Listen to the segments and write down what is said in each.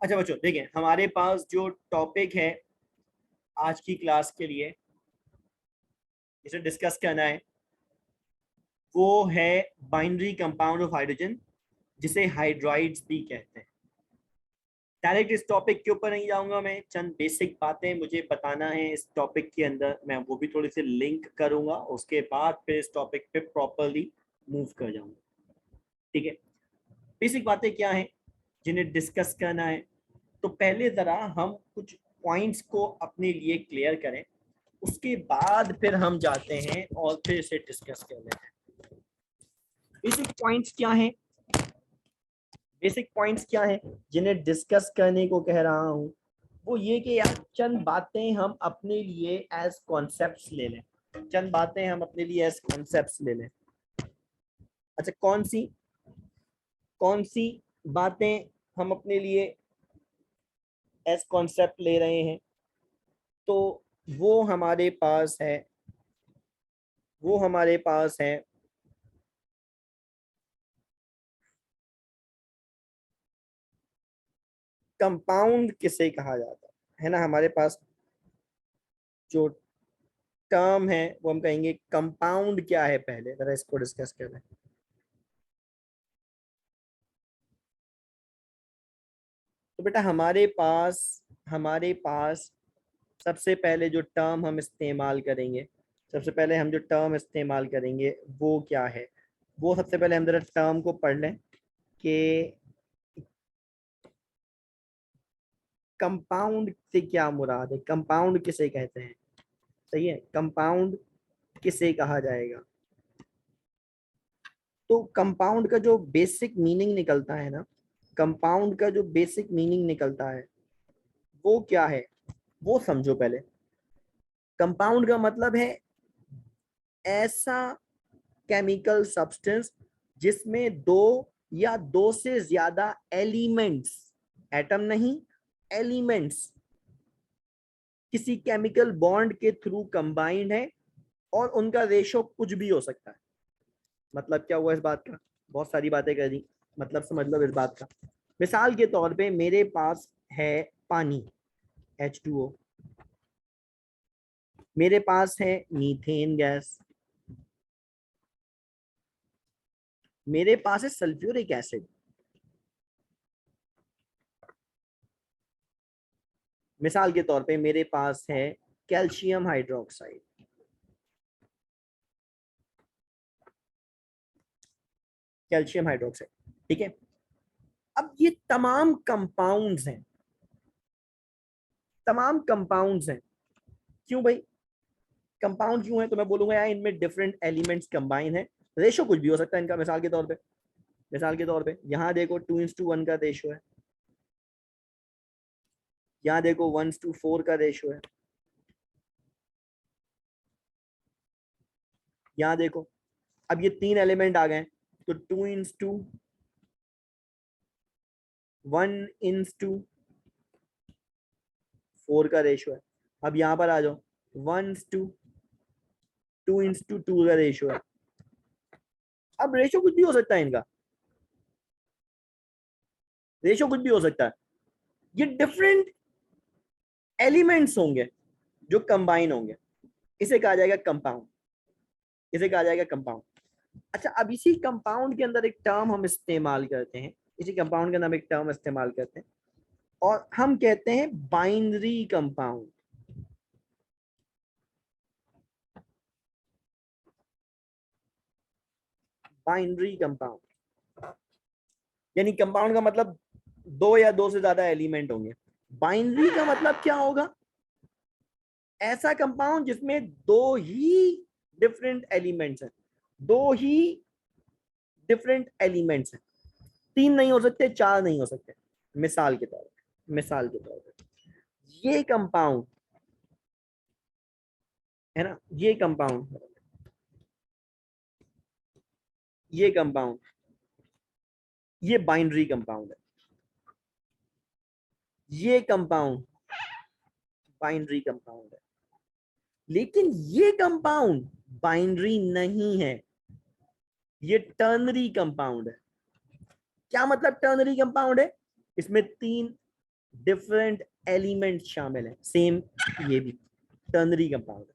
अच्छा बच्चों देखें, हमारे पास जो टॉपिक है आज की क्लास के लिए इसे डिस्कस करना है वो है बाइनरी कंपाउंड ऑफ हाइड्रोजन, जिसे हाइड्राइड्स भी कहते हैं। डायरेक्ट इस टॉपिक के ऊपर नहीं जाऊंगा, मैं चंद बेसिक बातें मुझे बताना है इस टॉपिक के अंदर, मैं वो भी थोड़ी सी लिंक करूंगा, उसके बाद फिर इस टॉपिक पे प्रॉपरली मूव कर जाऊंगा। ठीक है, बेसिक बातें क्या हैं जिन्हें डिस्कस करना है। तो पहले ज़रा हम कुछ पॉइंट्स को अपने लिए क्लियर करें, उसके बाद फिर हम जाते हैं और फिर इसे डिस्कस कर लेते हैं। बेसिक पॉइंट्स क्या हैं? बेसिक पॉइंट्स क्या हैं जिन्हें डिस्कस करने को कह रहा हूं? वो ये कि यार चंद बातें हम अपने लिए एज कॉन्सेप्ट्स ले लें। चंद बातें हम अपने लिए एज कॉन्सेप्ट्स ले लें। अच्छा, कौन सी बातें हम अपने लिए एज कॉन्सेप्ट ले रहे हैं? तो वो हमारे पास है वो हमारे पास है कंपाउंड किसे कहा जाता है ना। हमारे पास जो टर्म है वो हम कहेंगे कंपाउंड क्या है। पहले जरा इसको डिस्कस कर लें। तो बेटा हमारे पास सबसे पहले जो टर्म हम इस्तेमाल करेंगे सबसे पहले हम जो टर्म इस्तेमाल करेंगे वो क्या है? वो सबसे पहले हम जरा टर्म को पढ़ लें कि कंपाउंड से क्या मुराद है, कंपाउंड किसे कहते हैं। सही है, कंपाउंड किसे कहा जाएगा? तो कंपाउंड का जो बेसिक मीनिंग निकलता है ना, कंपाउंड का जो बेसिक मीनिंग निकलता है वो क्या है, वो समझो पहले। कंपाउंड का मतलब है ऐसा केमिकल सब्सटेंस जिसमें दो या दो से ज्यादा एलिमेंट्स, एटम नहीं, एलिमेंट्स किसी केमिकल बॉन्ड के थ्रू कंबाइंड है और उनका रेशो कुछ भी हो सकता है। मतलब क्या हुआ इस बात का? बहुत सारी बातें कर दी, मतलब समझ लो इस बात का। मिसाल के तौर पे मेरे पास है पानी H2O, मेरे पास है मीथेन गैस, मेरे पास है सल्फ्यूरिक एसिड, मिसाल के तौर पे मेरे पास है कैल्शियम हाइड्रोक्साइड, कैल्शियम हाइड्रोक्साइड। ठीक है, अब ये तमाम कंपाउंड्स हैं। क्यों भाई कंपाउंड क्यों है? तो मैं बोलूंगा यार इनमें डिफरेंट एलिमेंट्स कंबाइन है, रेशो कुछ भी हो सकता है इनका। मिसाल के तौर पे यहाँ देखो 2:1 का रेशो है, यहाँ देखो 1:4 का रेशो है, यहाँ देखो। अब ये तीन एलिमेंट आ गए तो 2:1:4 का रेशो है। अब यहाँ पर आ जाओ 1:2 का रेशो है। अब रेशो कुछ भी हो सकता है इनका, रेशो कुछ भी हो सकता है। ये डिफरेंट एलिमेंट्स होंगे जो कंबाइन होंगे, इसे कहा जाएगा कंपाउंड, इसे कहा जाएगा कंपाउंड। अच्छा, अब इसी कंपाउंड के अंदर एक टर्म हम इस्तेमाल करते हैं, इसी कंपाउंड के अंदर हम एक टर्म इस्तेमाल करते हैं और हम कहते हैं बाइनरी कंपाउंड। बाइनरी कंपाउंड यानी कंपाउंड का मतलब दो या दो से ज्यादा एलिमेंट होंगे। बाइनरी का मतलब क्या होगा? ऐसा कंपाउंड जिसमें दो ही डिफरेंट एलिमेंट्स हैं, दो ही डिफरेंट एलिमेंट्स हैं, तीन नहीं हो सकते, चार नहीं हो सकते। मिसाल के तौर पे ये कंपाउंड है ना, ये कंपाउंड ये बाइनरी कंपाउंड है, ये कंपाउंड बाइनरी कंपाउंड है। लेकिन ये कंपाउंड बाइनरी नहीं है, ये टर्नरी कंपाउंड है। क्या मतलब टर्नरी कंपाउंड है? इसमें तीन डिफरेंट एलिमेंट शामिल है। सेम ये भी टर्नरी कंपाउंड।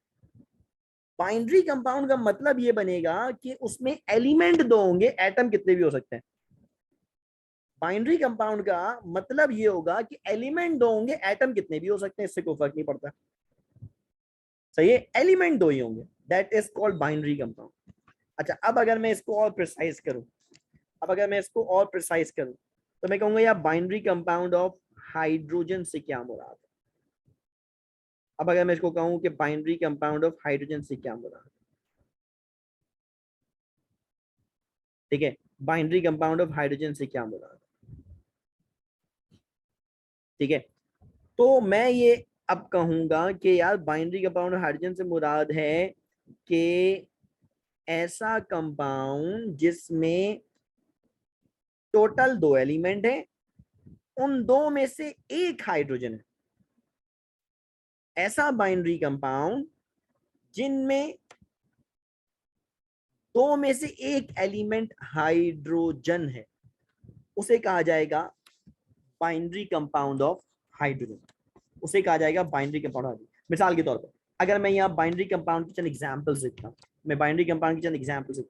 बाइनरी कंपाउंड का मतलब ये बनेगा कि उसमें एलिमेंट दो होंगे, एटम कितने भी हो सकते हैं। बाइनरी कंपाउंड का मतलब ये होगा कि एलिमेंट दो होंगे, एटम कितने भी हो सकते हैं, इससे कोई फर्क नहीं पड़ता। सही है, एलिमेंट दो ही होंगे, that is called binary compound. अच्छा, अब अगर मैं इसको और प्रिसाइज करूं, तो मैं कहूंगा यार बाइनरी कंपाउंड ऑफ हाइड्रोजन से क्या मुराद है। अब अगर मैं इसको कहूं कि बाइनरी कंपाउंड ऑफ हाइड्रोजन से क्या मुराद है, ठीक है, बाइनरी कंपाउंड ऑफ हाइड्रोजन से क्या मुराद है, ठीक है, तो मैं ये अब कहूंगा कि यार बाइनरी कंपाउंड हाइड्रोजन से मुराद है कि ऐसा कंपाउंड जिसमें टोटल दो एलिमेंट है, उन दो में से एक हाइड्रोजन है। ऐसा बाइनरी कंपाउंड जिनमें दो में से एक एलिमेंट हाइड्रोजन है, उसे कहा जाएगा बाइनरी कंपाउंड ऑफ हाइड्रोजन। उसे कहा जाएगा बाइनरी कंपाउंड हाइड्रोजन। मिसाल के तौर पर अगर मैं यहाँ बाइनरी कंपाउंड की चंद एग्जांपल्स लिखता हूँ,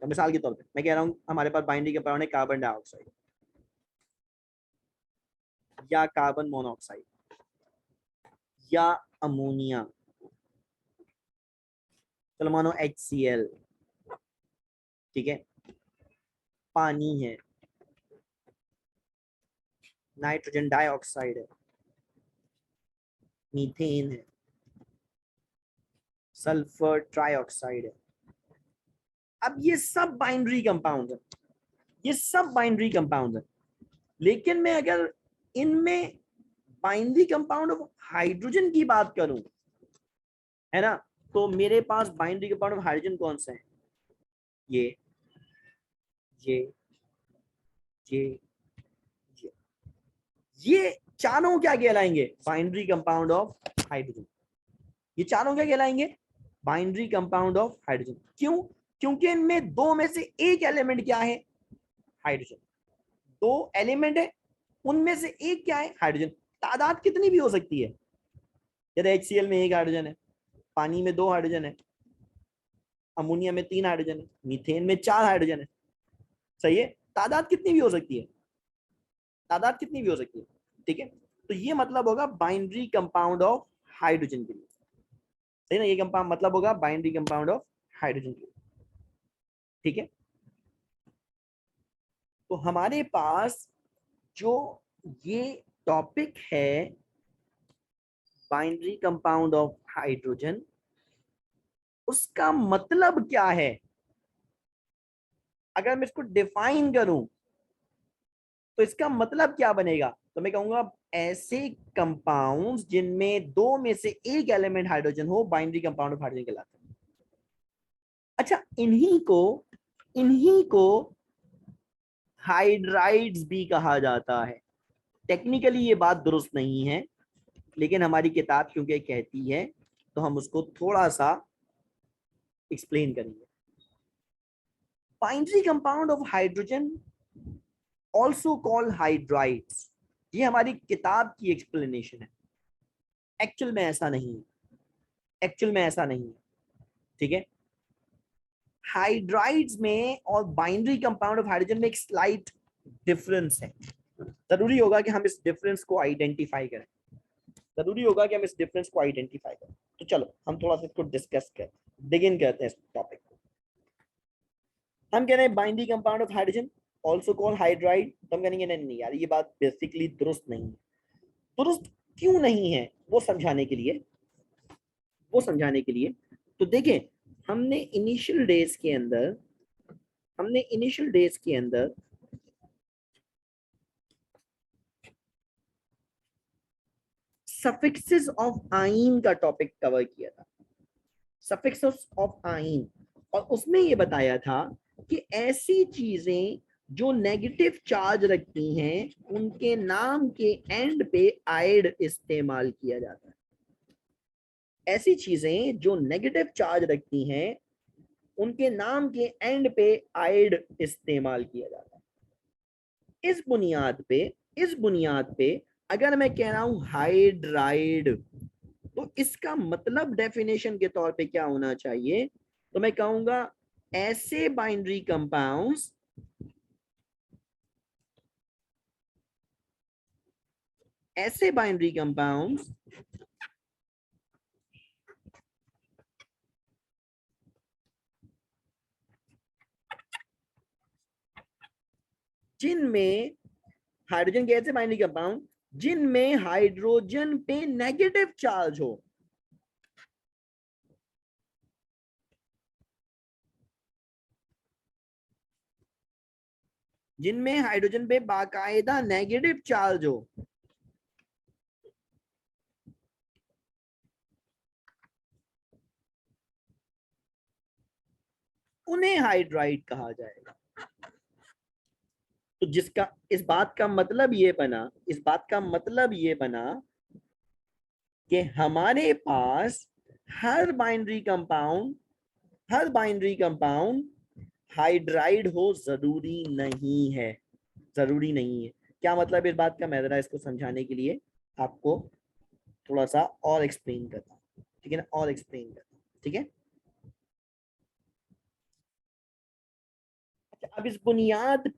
मिसाल के तौर पर मैं कह रहा हूँ हमारे पास बाइनरी कंपाउंड है कार्बन डाइऑक्साइड या कार्बन मोनोऑक्साइड या अमोनिया, चलो मानो HCl, ठीक है, पानी है, नाइट्रोजन डाइऑक्साइड है, मीथेन है, सल्फर ट्राइऑक्साइड है। अब ये सब बाइनरी कंपाउंड है, लेकिन मैं अगर इनमें बाइनरी कंपाउंड ऑफ हाइड्रोजन की बात करूं, है ना, तो मेरे पास बाइनरी कंपाउंड ऑफ हाइड्रोजन कौन से हैं, ये ये ये ये ये चारों क्या कहलाएंगे, बाइनरी कंपाउंड ऑफ हाइड्रोजन। ये चारों क्या कहलाएंगे, बाइनरी कंपाउंड ऑफ हाइड्रोजन। क्यों? क्योंकि इनमें दो में से एक एलिमेंट क्या है, हाइड्रोजन। दो एलिमेंट है, उनमें से एक क्या है, हाइड्रोजन। तादाद कितनी भी हो सकती है, जैसे HCl में एक हाइड्रोजन है, पानी में दो हाइड्रोजन है, अमोनिया में तीन हाइड्रोजन है, मीथेन में चार हाइड्रोजन है। सही है, तादाद कितनी भी हो सकती है, ठीक है। तो ये मतलब होगा बाइनरी कंपाउंड ऑफ हाइड्रोजन के लिए। सही ना, ये कंपाउंड मतलब होगा बाइनरी कंपाउंड ऑफ हाइड्रोजन के लिए, ठीक है। तो हमारे पास जो ये टॉपिक है बाइनरी कंपाउंड ऑफ हाइड्रोजन, उसका मतलब क्या है, अगर मैं इसको डिफाइन करूं तो इसका मतलब क्या बनेगा, तो मैं कहूंगा ऐसे कंपाउंड्स जिनमें दो में से एक एलिमेंट हाइड्रोजन हो, बाइनरी कंपाउंड ऑफ हाइड्रोजन कहलाते हैं। अच्छा, इन्हीं को हाइड्राइड्स भी कहा जाता है। टेक्निकली ये बात दुरुस्त नहीं है, लेकिन हमारी किताब क्योंकि कहती है तो हम उसको थोड़ा सा एक्सप्लेन करेंगे। Binary compound of hydrogen also called hydrides, ये हमारी किताब की एक्सप्लेनेशन है। एक्चुअल में ऐसा नहीं है, ठीक है। हाइड्राइड्स में और बाइनरी कंपाउंड ऑफ हाइड्रोजन में एक स्लाइट डिफरेंस है। जरूरी होगा कि हम इस डिफरेंस को आइडेंटिफाई करें, तो चलो हम थोड़ा सा इसको डिस्कस करें, बिगिन करते हैं इस टॉपिक को। हम कह रहे हैं binary compound of hydrogen also called hydride, तो हम कहेंगे नहीं नहीं यार, ये बात बेसिकली दुरुस्त नहीं है। दुरुस्त क्यों नहीं है, वो समझाने के लिए तो देखें, हमने इनिशियल डेज के अंदर सफिक्सेस ऑफ आइन का टॉपिक कवर किया था, सफिक्सेस ऑफ आइन, और उसमें ये बताया था कि ऐसी चीजें जो नेगेटिव चार्ज रखती हैं उनके नाम के एंड पे आइड इस्तेमाल किया जाता है। ऐसी चीजें जो नेगेटिव चार्ज रखती हैं उनके नाम के एंड पे आइड इस्तेमाल किया जाता है। इस बुनियाद पे अगर मैं कह रहा हूं हाइड्राइड, तो इसका मतलब डेफिनेशन के तौर पे क्या होना चाहिए? तो मैं कहूंगा ऐसे बाइनरी कंपाउंड्स ऐसे बाइनरी कंपाउंड्स जिनमें हाइड्रोजन के ऐसे बाइनरी कंपाउंड जिनमें हाइड्रोजन पे नेगेटिव चार्ज हो। जिनमें हाइड्रोजन पे बाकायदा नेगेटिव चार्ज हो, उन्हें हाइड्राइड कहा जाएगा। तो जिसका इस बात का मतलब ये बना, इस बात का मतलब ये बना कि हमारे पास हर बाइनरी कंपाउंड हर बाइनरी कंपाउंड हाइड्राइड हो जरूरी नहीं है। जरूरी नहीं है। क्या मतलब इस बात का? मैं जरा इसको समझाने के लिए आपको थोड़ा सा और एक्सप्लेन करता हूँ, ठीक है ना? और एक्सप्लेन करता हूँ, ठीक है? अच्छा, अब इस बुनियाद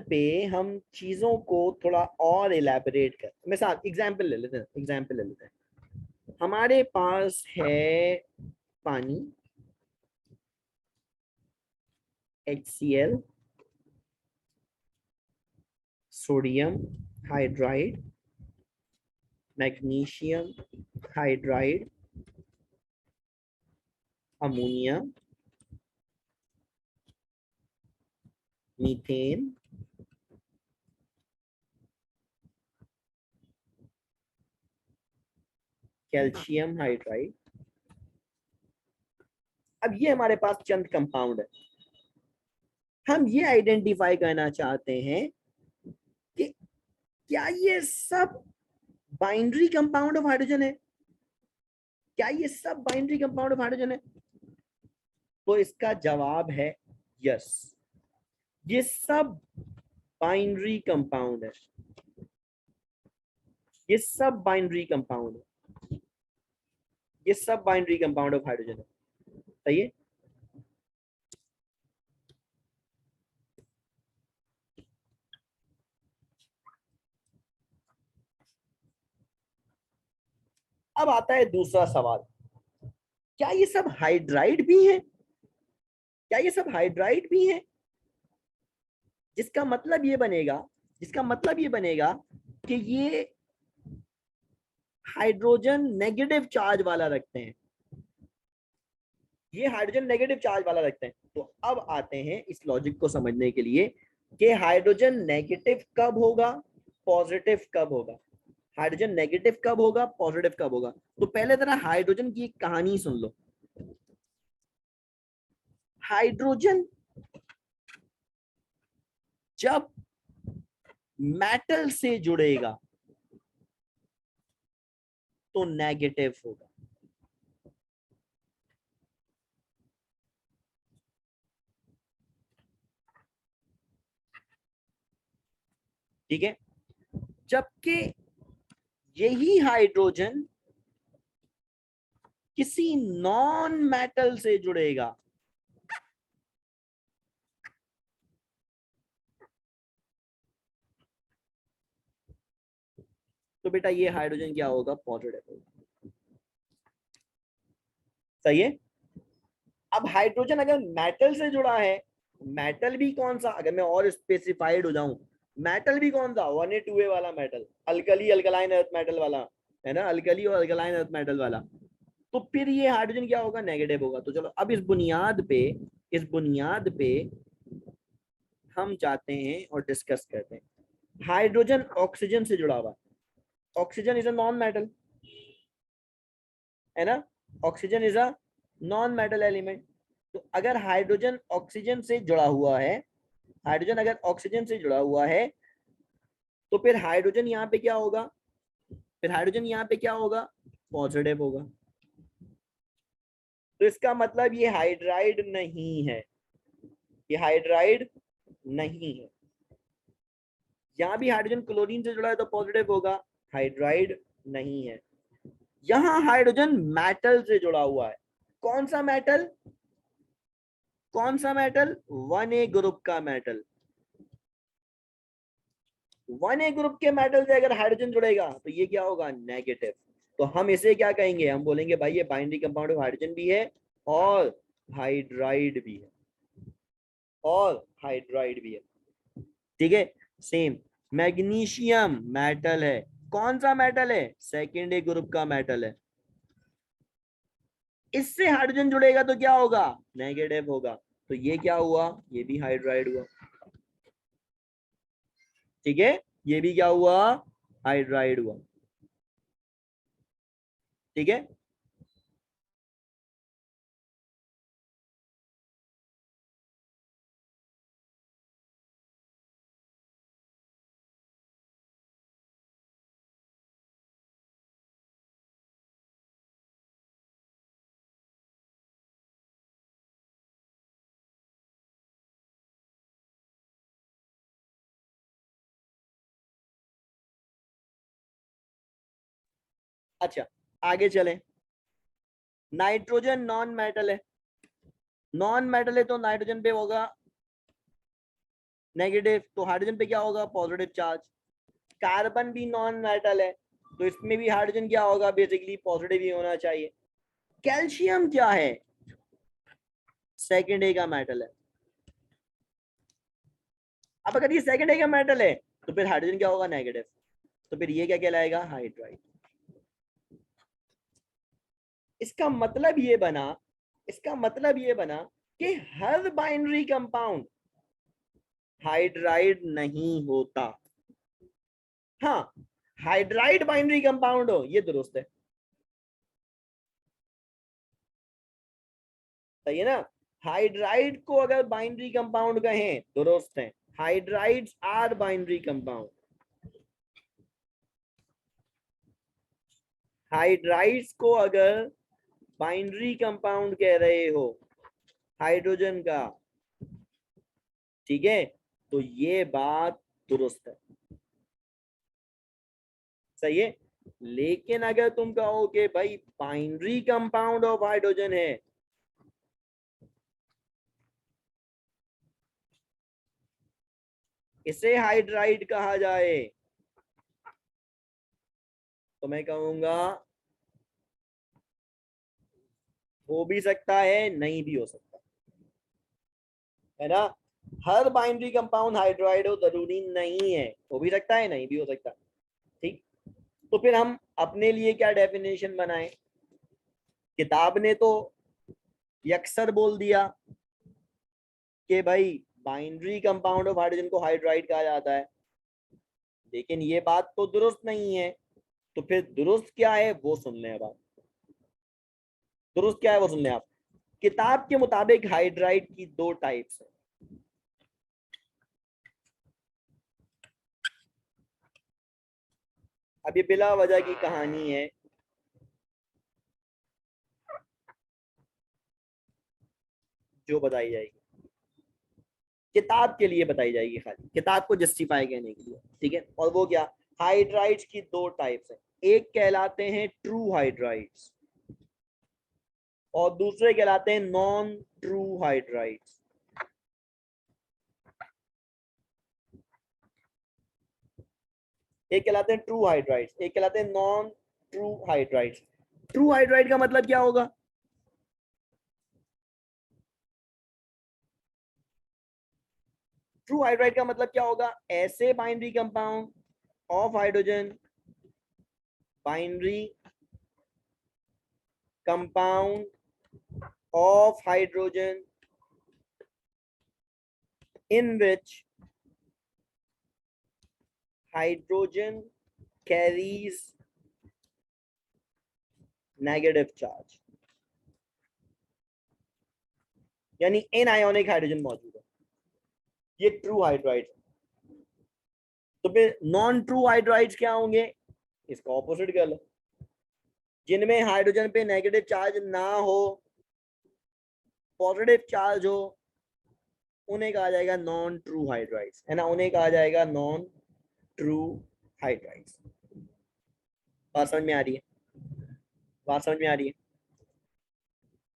पे हम चीजों को थोड़ा और इलेबोरेट कर, मिसाल एग्जांपल ले लेते हैं, हमारे पास है पानी HCl, sodium hydride, magnesium hydride, ammonia, methane, calcium hydride. अब ये हमारे पास चंद कंपाउंड है। हम ये आइडेंटिफाई करना चाहते हैं कि क्या ये सब बाइनरी कंपाउंड ऑफ हाइड्रोजन है? क्या ये सब बाइनरी कंपाउंड ऑफ हाइड्रोजन है? तो इसका जवाब है यस, ये सब बाइनरी कंपाउंड है। ये सब बाइनरी कंपाउंड है। ये सब बाइनरी कंपाउंड ऑफ हाइड्रोजन है। सही है? अब आता है दूसरा सवाल, क्या ये सब हाइड्राइड भी हैं? क्या ये सब हाइड्राइड भी हैं? जिसका मतलब ये बनेगा जिसका मतलब ये बनेगा कि ये हाइड्रोजन नेगेटिव चार्ज वाला रखते हैं। ये हाइड्रोजन नेगेटिव चार्ज वाला रखते हैं। तो अब आते हैं इस लॉजिक को समझने के लिए कि हाइड्रोजन नेगेटिव कब होगा, पॉजिटिव कब होगा। हाइड्रोजन नेगेटिव कब होगा, पॉजिटिव कब होगा। तो पहले जरा हाइड्रोजन की एक कहानी सुन लो। हाइड्रोजन जब मेटल से जुड़ेगा तो नेगेटिव होगा। ठीक है? जबकि यही हाइड्रोजन किसी नॉन मेटल से जुड़ेगा तो बेटा ये हाइड्रोजन क्या होगा, पॉजिटिव होगा। सही है? अब हाइड्रोजन अगर मेटल से जुड़ा है, मेटल भी कौन सा, अगर मैं और स्पेसिफाइड हो जाऊं, मेटल भी कौन सा, 1A 2A वाला metal, alkali alkaline earth metal वाला, है ना? अल्कली और अल्कलाइन अर्थ मेटल वाला। तो फिर ये हाइड्रोजन क्या होगा, नेगेटिव होगा। तो चलो अब इस बुनियाद पे हम जाते हैं और डिस्कस करते हैं। हाइड्रोजन ऑक्सीजन से जुड़ा हुआ, oxygen is a non metal, है ना? Oxygen is a non metal element. तो अगर हाइड्रोजन ऑक्सीजन से जुड़ा हुआ है, हाइड्रोजन अगर ऑक्सीजन से जुड़ा हुआ है, तो फिर हाइड्रोजन यहाँ पे क्या होगा, पॉजिटिव होगा। तो इसका मतलब ये हाइड्राइड नहीं है, ये हाइड्राइड नहीं है। यहाँ भी हाइड्रोजन क्लोरीन से जुड़ा है तो पॉजिटिव होगा, हाइड्राइड नहीं है। यहाँ हाइड्रोजन मेटल से जुड़ा हुआ है। कौन सा मेटल? कौन सा मेटल? 1A ग्रुप का मेटल। 1A ग्रुप के मेटल से अगर हाइड्रोजन जुड़ेगा तो ये क्या होगा? नेगेटिव। तो हम इसे क्या कहेंगे? हम बोलेंगे भाई ये बाइनरी कंपाउंड ऑफ हाइड्रोजन भी है और हाइड्राइड भी है, और हाइड्राइड भी है। ठीक है। सेम मैग्नीशियम मेटल है। कौन सा मेटल है? सेकेंड ए ग्रुप का मेटल है। इससे हाइड्रोजन जुड़ेगा तो क्या होगा? नेगेटिव होगा। तो ये क्या हुआ? ये भी हाइड्राइड हुआ। ठीक है, ये भी क्या हुआ? हाइड्राइड हुआ। ठीक है। अच्छा, आगे चलें। नाइट्रोजन नॉन मेटल है। नॉन मेटल है तो नाइट्रोजन पे होगा नेगेटिव, तो हाइड्रोजन पे क्या होगा? Positive charge. कार्बन भी नॉन मेटल है तो इसमें भी हाइड्रोजन क्या होगा? बेसिकली पॉजिटिव ही होना चाहिए। कैल्शियम क्या है? सेकेंड ए का मेटल है। अब अगर ये सेकेंड ए का मेटल है तो फिर हाइड्रोजन क्या होगा? नेगेटिव। तो फिर ये क्या कहलाएगा? हाइड्राइड। इसका मतलब ये बना, इसका मतलब ये बना कि हर बाइनरी कंपाउंड हाइड्राइड नहीं होता। हाँ, हाइड्राइड बाइनरी कंपाउंड हो ये दुरुस्त है। सही है ना? हाइड्राइड को अगर बाइनरी कंपाउंड कहें दुरुस्त है। Hydrides are binary compound. Hydrides को अगर बाइनरी कंपाउंड कह रहे हो हाइड्रोजन का, ठीक है, तो ये बात दुरुस्त है। सही है। लेकिन अगर तुम कहो कि भाई बाइनरी कंपाउंड ऑफ हाइड्रोजन है, इसे हाइड्राइड कहा जाए, तो मैं कहूंगा हो भी सकता है, नहीं भी हो सकता है ना। हर बाइनरी कंपाउंड हाइड्राइड हो जरूरी नहीं है, हो भी सकता है, नहीं भी हो सकता। ठीक। तो फिर हम अपने लिए क्या डेफिनेशन बनाएं? किताब ने तो यक्सर बोल दिया कि भाई बाइनरी कंपाउंड ऑफ हाइड्रोजन को हाइड्राइड कहा जाता है, लेकिन ये बात तो दुरुस्त नहीं है। तो फिर दुरुस्त क्या है वो सुन लें। अब आप दुरुस्त क्या है वो सुन लें आप। किताब के मुताबिक हाइड्राइड की दो टाइप्स है। अब ये बिला वजह की कहानी है, जो बताई जाएगी किताब के लिए बताई जाएगी, खाली किताब को जस्टिफाई करने के लिए। ठीक है। और वो क्या? हाइड्राइड्स की दो टाइप्स है। एक कहलाते हैं ट्रू हाइड्राइड्स और दूसरे कहलाते हैं नॉन ट्रू हाइड्राइड्स। एक कहलाते हैं ट्रू हाइड्राइड्स, एक कहलाते हैं non true hydrides. True hydride का मतलब क्या होगा? ट्रू हाइड्राइड का मतलब क्या होगा? ऐसे binary compound of hydrogen, binary compound of hydrogen in which hydrogen carries negative charge, यानी एनायोनिक हाइड्रोजन मौजूद है। ये ट्रू हाइड्राइड। तो फिर नॉन ट्रू हाइड्राइड्स क्या होंगे? इसका ऑपोजिट कर लो। जिनमें हाइड्रोजन पे नेगेटिव चार्ज ना हो, पॉजिटिव चार्ज हो, उन्हें कहा जाएगा नॉन ट्रू हाइड्राइड्स, है ना, उन्हें कहा जाएगा नॉन ट्रू हाइड्राइड्स। बात समझ में आ रही है? बात समझ में आ रही है?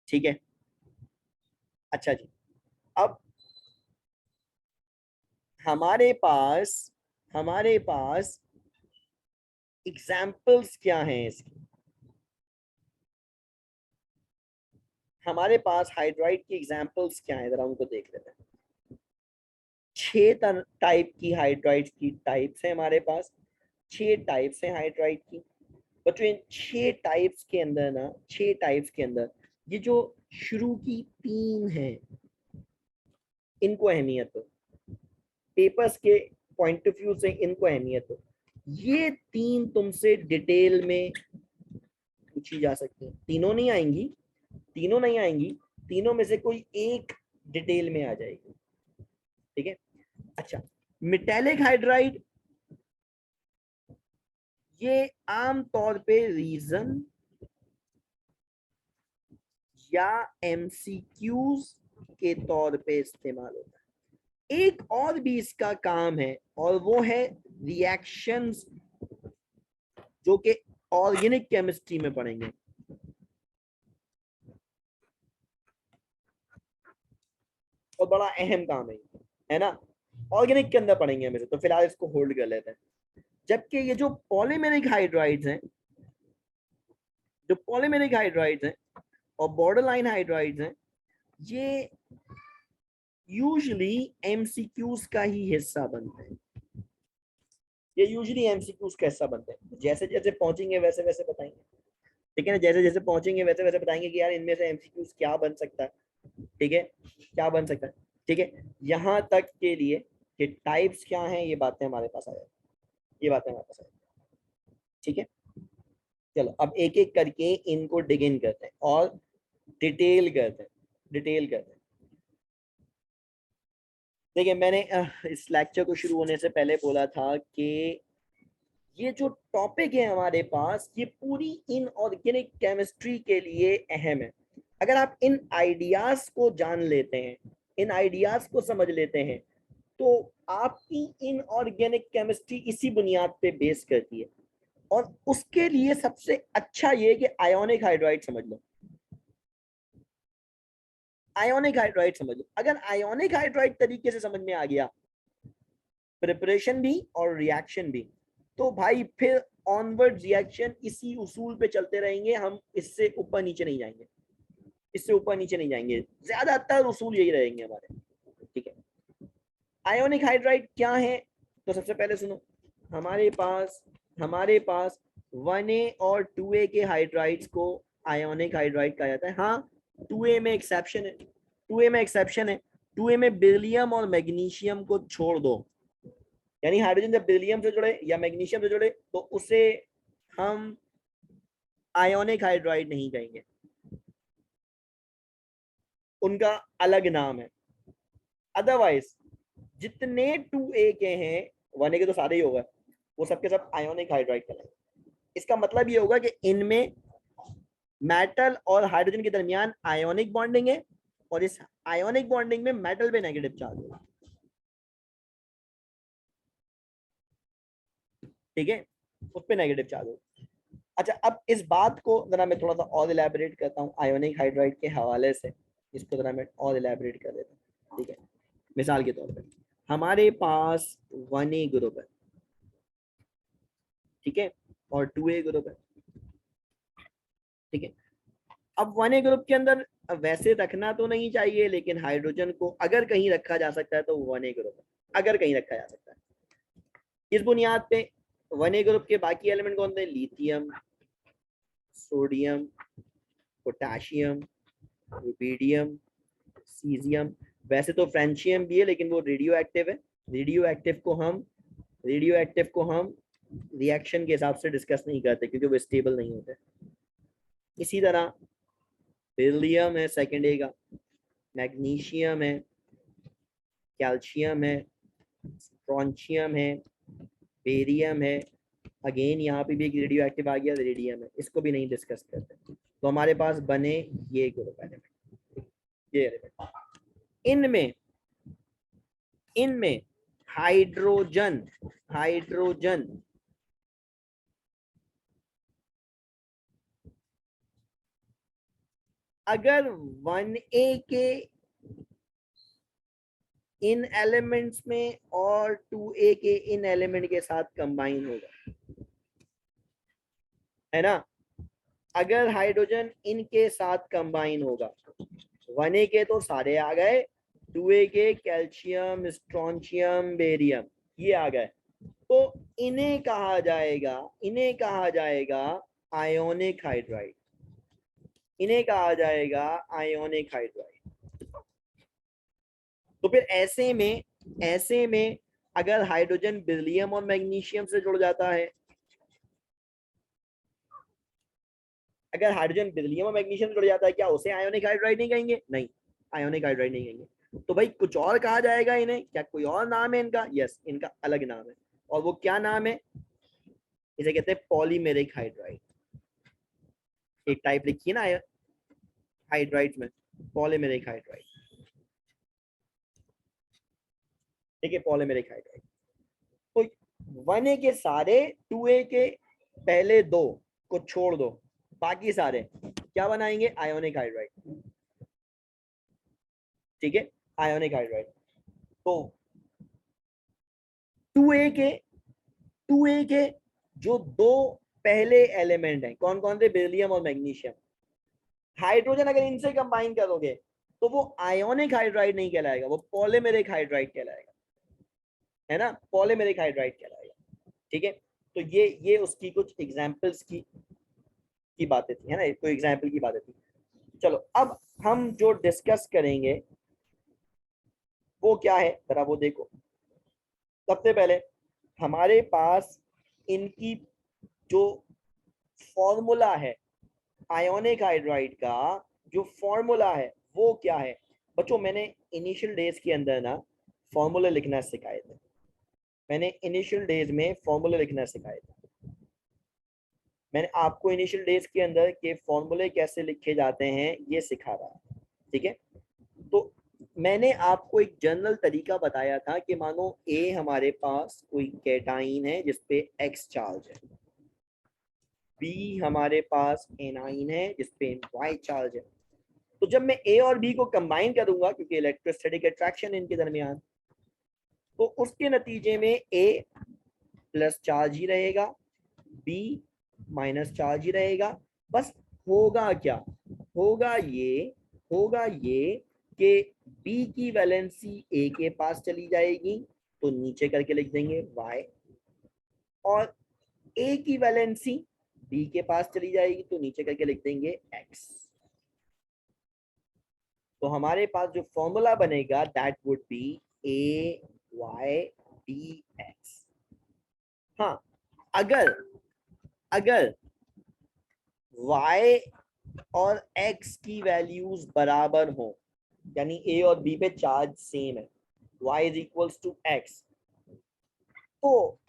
ठीक है, अच्छा जी। अब हमारे पास एग्जाम्पल्स क्या हैं इसकी? हमारे पास हाइड्राइड की एग्जाम्पल्स क्या हैं, जरा उनको देख लेते हैं। 6 टाइप की हाइड्राइड की टाइप्स है हमारे पास। 6 टाइप्स हैं हाइड्राइड की। बच्चों इन 6 टाइप्स के अंदर ना, 6 टाइप्स के अंदर ये जो शुरू की 3 हैं, इनको अहमियत हो, पेपर्स के पॉइंट ऑफ व्यू से इनको अहमियत हो। ये 3 तुमसे डिटेल में पूछी जा सकती है। तीनों नहीं आएंगी, तीनों नहीं आएंगी, तीनों में से कोई एक डिटेल में आ जाएगी। ठीक है, अच्छा। मेटेलिक हाइड्राइड, ये आम तौर पे रीजन या एमसीक्यूज के तौर पे इस्तेमाल होता है। एक और भी इसका काम है और वो है रिएक्शंस, जो कि ऑर्गेनिक केमिस्ट्री में पढ़ेंगे। और बड़ा अहम काम है ना? ऑर्गेनिक के अंदर पढ़ेंगे हमें, तो फिलहाल इसको होल्ड कर लेते हैं। जबकि ये जो पॉलीमेरिक हाइड्राइड्स हैं, जो पॉलीमेरिक हाइड्राइड्स हैं और बॉर्डरलाइन हाइड्राइड्स हैं, ये यूजुअली एमसीक्यूज का ही हिस्सा बनते हैं। ये यूजुअली एमसीक्यूज का हिस्सा बनते हैं। जैसे जैसे पहुंचेंगे वैसे वैसे बताएंगे, ठीक है ना? जैसे जैसे पहुंचेंगे वैसे वैसे बताएंगे कि यार इनमें से एमसीक्यूज क्या बन सकता है। ठीक है, क्या बन सकता है। ठीक है, यहाँ तक के लिए कि टाइप्स क्या हैं, ये बातें हमारे पास आ जाए, ये बातें हमारे पास आ जाए। ठीक है, चलो अब एक एक करके इनको डिग इन करते हैं और डिटेल करते हैं, डिटेल करते हैं। देखिए, मैंने इस लेक्चर को शुरू होने से पहले बोला था कि ये जो टॉपिक है हमारे पास, ये पूरी इनऑर्गेनिक केमिस्ट्री के लिए अहम है। अगर आप इन आइडियाज को जान लेते हैं, इन आइडियाज को समझ लेते हैं, तो आपकी इनऑर्गेनिक केमिस्ट्री इसी बुनियाद पे बेस करती है। और उसके लिए सबसे अच्छा ये कि आयोनिक हाइड्राइड समझ लो। आयोनिक हाइड्राइड समझ लो। अगर आयोनिक हाइड्राइड तरीके से समझ में आ गया, प्रिपरेशन भी और रिएक्शन भी, तो भाई फिर ऑनवर्ड रिएक्शन इसी उसूल पे चलते रहेंगे हम, इससे ऊपर नीचे नहीं जाएंगे, इससे ऊपर नीचे नहीं जाएंगे, ज्यादातर उसूल यही रहेंगे हमारे। ठीक है, आयोनिक हाइड्राइड क्या है? तो सबसे पहले सुनो, हमारे पास 1A और 2A के हाइड्राइड्स को आयोनिक हाइड्राइड कहा जाता है। हाँ, 2A में एक्सेप्शन है, 2A में एक्सेप्शन है। 2A में बेरिलियम और मैग्नीशियम को छोड़ दो, यानी हाइड्रोजन जब बेरिलियम से जुड़े या मैग्नीशियम से जुड़े तो उसे हम आयोनिक हाइड्राइड नहीं कहेंगे, उनका अलग नाम है। अदरवाइज जितने 2A के हैं, 1A के तो सारे ही होगा, वो सबके सब आयोनिक हाइड्राइड कहलाएंगे। इसका मतलब ये होगा कि इनमें मेटल और हाइड्रोजन के दरमियान आयोनिक बॉन्डिंग है और इस आयोनिक बॉन्डिंग में मेटल पे नेगेटिव चार्ज होगा। ठीक है, उस पे नेगेटिव चार्ज होगा। अच्छा, अब इस बात को जरा मैं थोड़ा सा और इलेबोरेट करता हूँ आयोनिक हाइड्राइड के हवाले से। इसको जरा मैं और इलेबोरेट कर देता हूँ। ठीक है, मिसाल के तौर पे हमारे पास 1A ग्रुप है, ठीक है, और 2A ग्रुप है। ठीक है, अब 1A ग्रुप के अंदर वैसे रखना तो नहीं चाहिए, लेकिन हाइड्रोजन को अगर कहीं रखा जा सकता है तो 1A ग्रुप है, अगर कहीं रखा जा सकता है। इस बुनियाद पे 1A ग्रुप के बाकी एलिमेंट कौन थे? Lithium, sodium, potassium, rubidium, caesium. वैसे तो फ्रेंशियम भी है, लेकिन वो रेडियो एक्टिव है। रेडियो एक्टिव को हम रिएक्शन के हिसाब से डिस्कस नहीं करते, क्योंकि वो स्टेबल नहीं होते। इसी तरह बेरिलियम है सेकेंड ए का, मैग्नीशियम है, कैल्शियम है, स्ट्रॉन्शियम है, बेरियम है। अगेन यहाँ पे भी एक रेडियो एक्टिव आ गया, रेडियम है, इसको भी नहीं डिस्कस करते। तो हमारे पास बने ये ग्रुप एलिमेंट, ये एलिमेंट। इनमें इनमें हाइड्रोजन हाइड्रोजन अगर 1A के इन एलिमेंट्स में और 2A के इन एलिमेंट के साथ कंबाइन होगा, है ना। अगर हाइड्रोजन इनके साथ कंबाइन होगा, 1A के तो सारे आ गए, 2A के कैल्शियम, स्ट्रोंशियम, बेरियम, ये आ गए, तो इन्हें कहा जाएगा आयोनिक हाइड्राइड, इन्हें कहा जाएगा आयोनिक हाइड्राइड। तो फिर ऐसे में अगर हाइड्रोजन बेरिलियम और मैग्नीशियम से जुड़ जाता है, अगर हाइड्रोजन बेरिलियम और मैग्नीशियम से जुड़ जाता है, क्या उसे आयोनिक हाइड्राइड नहीं कहेंगे? नहीं, आयोनिक हाइड्राइड नहीं कहेंगे। तो भाई कुछ और कहा जाएगा इन्हें, क्या कोई और नाम है इनका? यस, इनका अलग नाम है, और वो क्या नाम है? इसे कहते हैं पॉलीमेरिक हाइड्राइड। एक टाइप लिखिए ना हाइड्राइड में, पॉलीमेरिक हाइड्राइड, ठीक है, पॉलीमेरिक हाइड्राइड। तो 1A के सारे, 2A के पहले दो को छोड़ दो, बाकी सारे क्या बनाएंगे? आयोनिक हाइड्राइड, ठीक है, आयोनिक हाइड्राइड। तो 2A के 2A के जो दो पहले एलिमेंट हैं, कौन कौन से? बेरिलियम और मैग्नीशियम। हाइड्रोजन अगर इनसे कंबाइन करोगे तो वो आयोनिक हाइड्राइड नहीं कहलाएगा, वो पॉलीमेरिक हाइड्राइड कहलाएगा, है ना, पॉलीमेरिक हाइड्राइड कहलाएगा, ठीक है। तो ये उसकी कुछ एग्जांपल्स की बातें थी, है ना, कोई एग्जांपल की बातें थी। चलो अब हम जो डिस्कस करेंगे वो क्या है, जरा वो देखो। सबसे पहले हमारे पास इनकी जो फॉर्मूला है आयोनिक हाइड्राइड का, जो फॉर्मूला है वो क्या है? बच्चों मैंने इनिशियल डेज के अंदर ना फॉर्मूला लिखना सिखाए थे, मैंने इनिशियल डेज में फॉर्मूला लिखना सिखाए थे। मैंने आपको इनिशियल डेज के अंदर के फॉर्मूले कैसे लिखे जाते हैं ये सिखा रहा, ठीक है। तो मैंने आपको एक जनरल तरीका बताया था कि मानो ए हमारे पास कोई कैटाइन है जिसपे एक्स चार्ज है, बी हमारे पास एनाइन है जिसपे वाई चार्ज है। तो जब मैं ए और बी को कंबाइन करूंगा, क्योंकि इलेक्ट्रोस्टैटिक अट्रैक्शन इनके दरमियान, तो उसके नतीजे में ए प्लस चार्ज ही रहेगा, बी माइनस चार्ज ही रहेगा। बस होगा क्या? होगा ये कि बी की वैलेंसी ए के पास चली जाएगी, तो नीचे करके लिख देंगे y, और ए की वैलेंसी बी के पास चली जाएगी तो नीचे करके लिख देंगे x। तो हमारे पास जो फॉर्मूला बनेगा that would be A Y D X. हाँ, अगर अगर y और x की वैल्यूज बराबर हो, यानी a और b पे चार्ज सेम है, y is equals to x, तो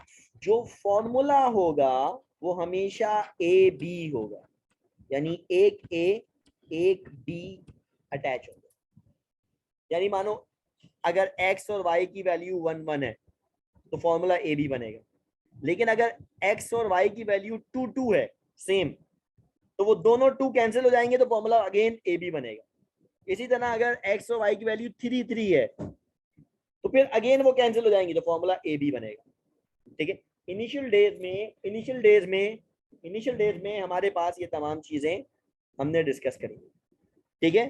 जो फॉर्मूला होगा वो हमेशा ए बी होगा, यानी एक ए एक बी अटैच होगा। यानी मानो अगर x और y की वैल्यू 1 1 है तो फॉर्मूला ए बी बनेगा, लेकिन अगर x और y की वैल्यू 2 2 है सेम, तो वो दोनों 2 कैंसिल हो जाएंगे तो फॉर्मूला अगेन ए बी बनेगा। इसी तरह अगर x और y की वैल्यू 3 3 है तो फिर अगेन वो कैंसिल हो जाएंगी तो फॉर्मूला ए बी बनेगा, ठीक है। इनिशियल डेज में हमारे पास ये तमाम चीजें हमने डिस्कस करी, ठीक है,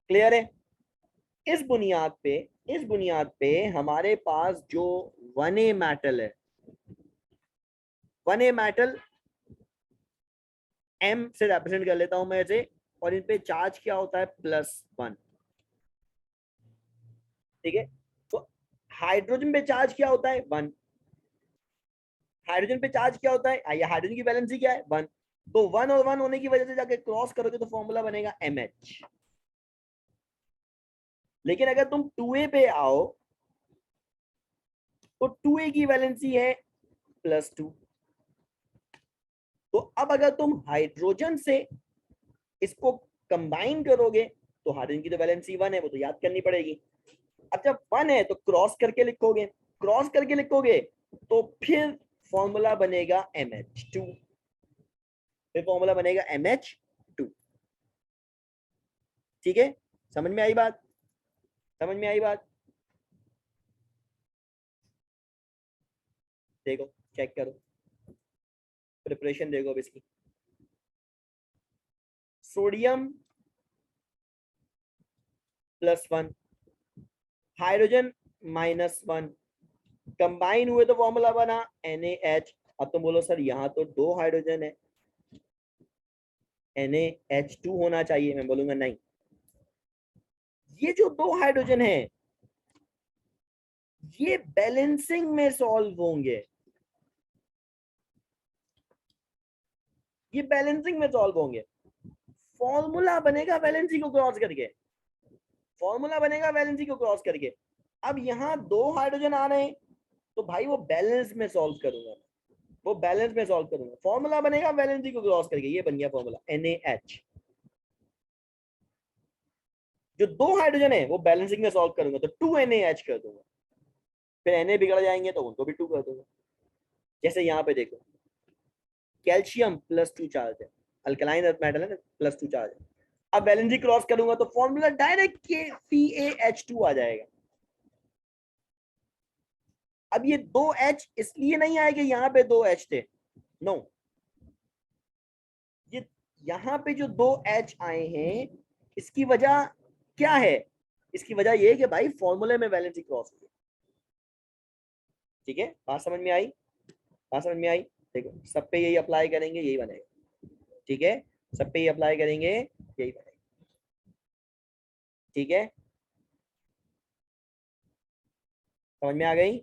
क्लियर है। इस बुनियाद पे हमारे पास जो 1A मेटल है, 1A मेटल M से रिप्रेजेंट कर लेता हूं मैं इसे, और इन पे चार्ज क्या होता है? +1, ठीक है। तो हाइड्रोजन पे चार्ज क्या होता है? 1। हाइड्रोजन पे चार्ज क्या होता है? या हाइड्रोजन की वैलेंसी क्या है? 1। तो 1 और 1 होने की वजह से जाके क्रॉस करोगे तो फॉर्मूला बनेगा MH। लेकिन अगर तुम 2A पे आओ तो 2A की वैलेंसी है +2। तो अब अगर तुम हाइड्रोजन से इसको कंबाइन करोगे तो हाइड्रोजन की तो वैलेंसी 1 है, वो तो याद करनी पड़ेगी, अब जब 1 है तो क्रॉस करके लिखोगे, क्रॉस करके लिखोगे तो फिर फॉर्मूला बनेगा MH2, फिर फॉर्मूला बनेगा MH2। ठीक है, समझ में आई बात, समझ में आई बात? देखो चेक करो, प्रिपरेशन देखो अब इसकी। सोडियम +1, हाइड्रोजन -1, कंबाइन हुए तो फॉर्मूला बना NaH। अब तुम बोलो सर यहाँ तो 2 हाइड्रोजन है, NaH2 होना चाहिए। मैं बोलूंगा नहीं, ये जो 2 हाइड्रोजन है ये बैलेंसिंग में सॉल्व होंगे, ये बैलेंसिंग में सॉल्व होंगे। फॉर्मूला बनेगा वैलेंसी को क्रॉस करके, फॉर्मूला बनेगा वैलेंसी को क्रॉस करके। अब यहाँ 2 हाइड्रोजन आ रहे हैं तो भाई वो बैलेंस में सॉल्व करूंगा, वो बैलेंस में सॉल्व करूंगा। फॉर्मूला बनेगा वैलेंसी को क्रॉस करके, ये बन गया फॉर्मूला NaH। जो 2 हाइड्रोजन है वो बैलेंसिंग में सॉल्व करूंगा तो 2NaH कर दूंगा, फिर Na बिगड़ जाएंगे तो उनको भी 2 कर दूंगा। जैसे यहाँ पे देखो कैल्शियम +2 चार्ज है, अल्कलाइन मेटल है ना, +2 चार्ज है। अब वैलेंसी क्रॉस करूंगा तो फॉर्मूला डायरेक्ट KPaH2 आ जाएगा। अब ये 2H इसलिए नहीं आए कि यहाँ पे 2H थे, नो, ये यहाँ पे जो 2H आए हैं इसकी वजह क्या है? इसकी वजह ये है कि भाई फॉर्मूले में वैलेंसी क्रॉस हुई। ठीक है, बात समझ में आई, बात समझ में आई? देखो सब पे यही अप्लाई करेंगे, यही बनेगा। ठीक है, सब पे यही अप्लाई करेंगे, यही बनेगा। ठीक है, समझ में आ गई?